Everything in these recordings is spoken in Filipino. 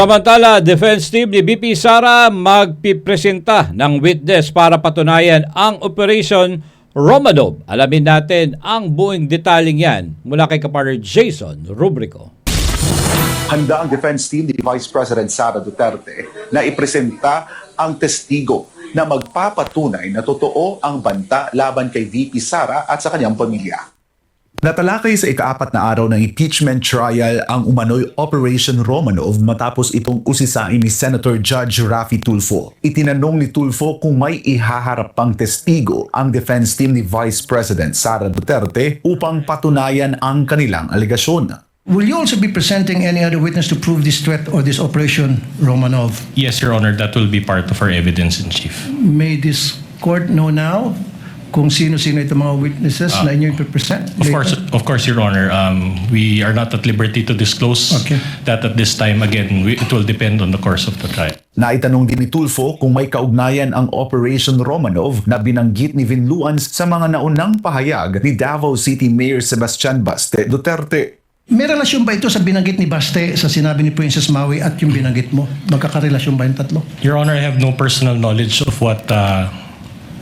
Samantala, defense team ni BP Sara magpipresenta ng witness para patunayan ang Operation Romanov. Alamin natin ang buong detaling yan mula kay Kapartner Jason Rubrico. Handa ang defense team ni Vice President Sara Duterte na ipresenta ang testigo na magpapatunay na totoo ang banta laban kay VP Sara at sa kanyang pamilya. Natalakay sa ika-4 na araw ng impeachment trial ang umano'y Operation Romanov matapos itong usisain ni Senator Judge Raffy Tulfo. Itinanong ni Tulfo kung may ihaharap pang testigo ang defense team ni Vice President Sara Duterte upang patunayan ang kanilang alegasyon. Will you also be presenting any other witness to prove this threat or this Operation Romanov? Yes, Your Honor, that will be part of our evidence in chief. May this court know now kung sino-sino itong mga witnesses na inyo i-present? Of course, Your Honor. We are not at liberty to disclose that at this time. Again, it will depend on the course of the trial. Naitanong din ni Tulfo kung may kaugnayan ang Operation Romanov na binanggit ni Vinluan sa mga naunang pahayag ni Davao City Mayor Sebastian Baste Duterte. May relasyon ba ito sa binanggit ni Baste sa sinabi ni Princess Maui at yung binanggit mo? Magkakarelasyon ba yung tatlo? Your Honor, I have no personal knowledge of what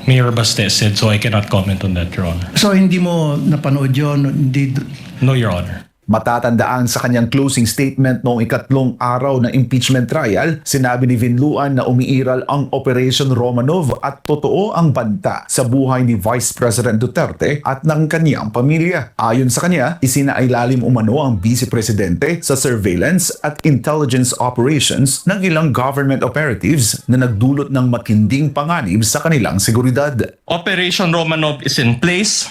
Mayor Baste said, so I cannot comment on that, Your Honor. So hindi mo napanood yun? Hindi... No, Your Honor. Matatandaan sa kanyang closing statement noong ikatlong araw ng impeachment trial, sinabi ni Vinluan na umiiral ang Operation Romanov at totoo ang banta sa buhay ni Vice President Duterte at ng kanyang pamilya. Ayon sa kanya, isinailalim umano ang Vice Presidente sa surveillance at intelligence operations ng ilang government operatives na nagdulot ng matinding panganib sa kanilang seguridad. Operation Romanov is in place,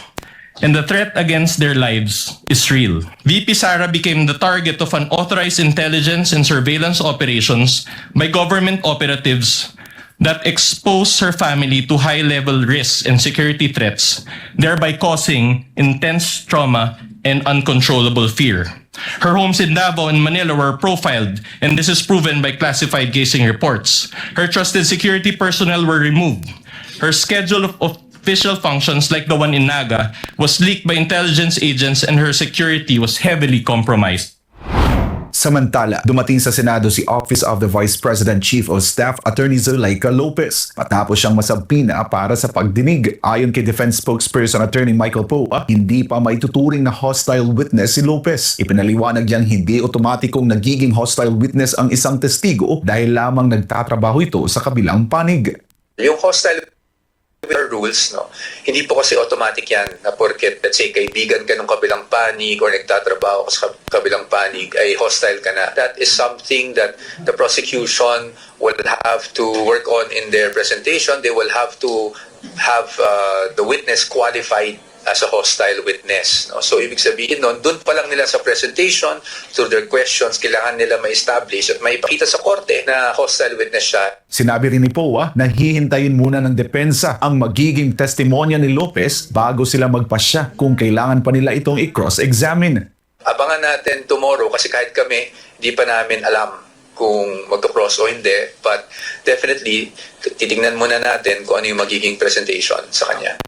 and the threat against their lives is real. VP Sara became the target of unauthorized intelligence and surveillance operations by government operatives that expose her family to high-level risks and security threats, thereby causing intense trauma and uncontrollable fear. Her homes in Davao and Manila were profiled, and this is proven by classified casing reports. Her trusted security personnel were removed. Her schedule of official functions like the one in Naga was leaked by intelligence agents, and her security was heavily compromised. Samantala, dumating sa Senado si Office of the Vice President Chief of Staff Attorney Zuleika Lopez matapos siyang masabpina para sa pagdinig. Ayon kay Defense Spokesperson Attorney Michael Poe, hindi pa maituturing na hostile witness si Lopez. Ipinaliwanag niyang hindi otomatikong nagiging hostile witness ang isang testigo dahil lamang nagtatrabaho ito sa kabilang panig. Yung hostile rules, no? Hindi po kasi automatic yan na porket, let's say, kaibigan ka ng kabilang panig or nagtatrabaho ka sa kabilang panig, ay hostile ka na. That is something that the prosecution will have to work on in their presentation. They will have to have the witness qualified as a hostile witness. No? So, ibig sabihin nun, dun pa lang nila sa presentation, through their questions, kailangan nila ma-establish at maipakita sa korte na hostile witness siya. Sinabi rin ni Poe na hihintayin muna ng depensa ang magiging testimonya ni Lopez bago sila magpasya kung kailangan pa nila itong i-cross-examine. Abangan natin tomorrow kasi kahit kami, di pa namin alam kung magka-cross o hindi. But definitely, titignan muna natin kung ano yung magiging presentation sa kanya.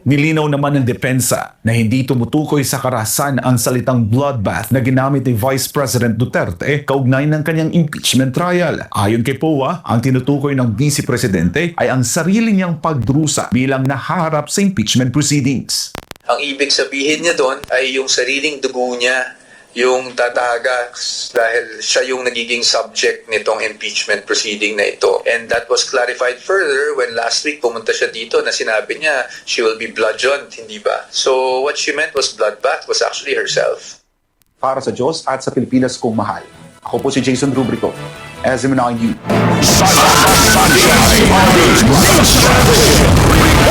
Nilinaw naman ng depensa na hindi tumutukoy sa karahasan ang salitang bloodbath na ginamit ni Vice President Duterte kaugnay ng kanyang impeachment trial. Ayon kay Poe, ang tinutukoy ng Vice Presidente ay ang sarili niyang pagdurusa bilang naharap sa impeachment proceedings. Ang ibig sabihin niya doon ay yung sariling dugo niya yung tataga dahil siya yung nagiging subject nitong impeachment proceeding na ito. And that was clarified further when last week pumunta siya dito na sinabi niya she will be bludgeoned, hindi ba? So what she meant was bloodbath was actually herself. Para sa Diyos at sa Pilipinas kong mahal. Ako po si Jason Rubrico, SMNI News.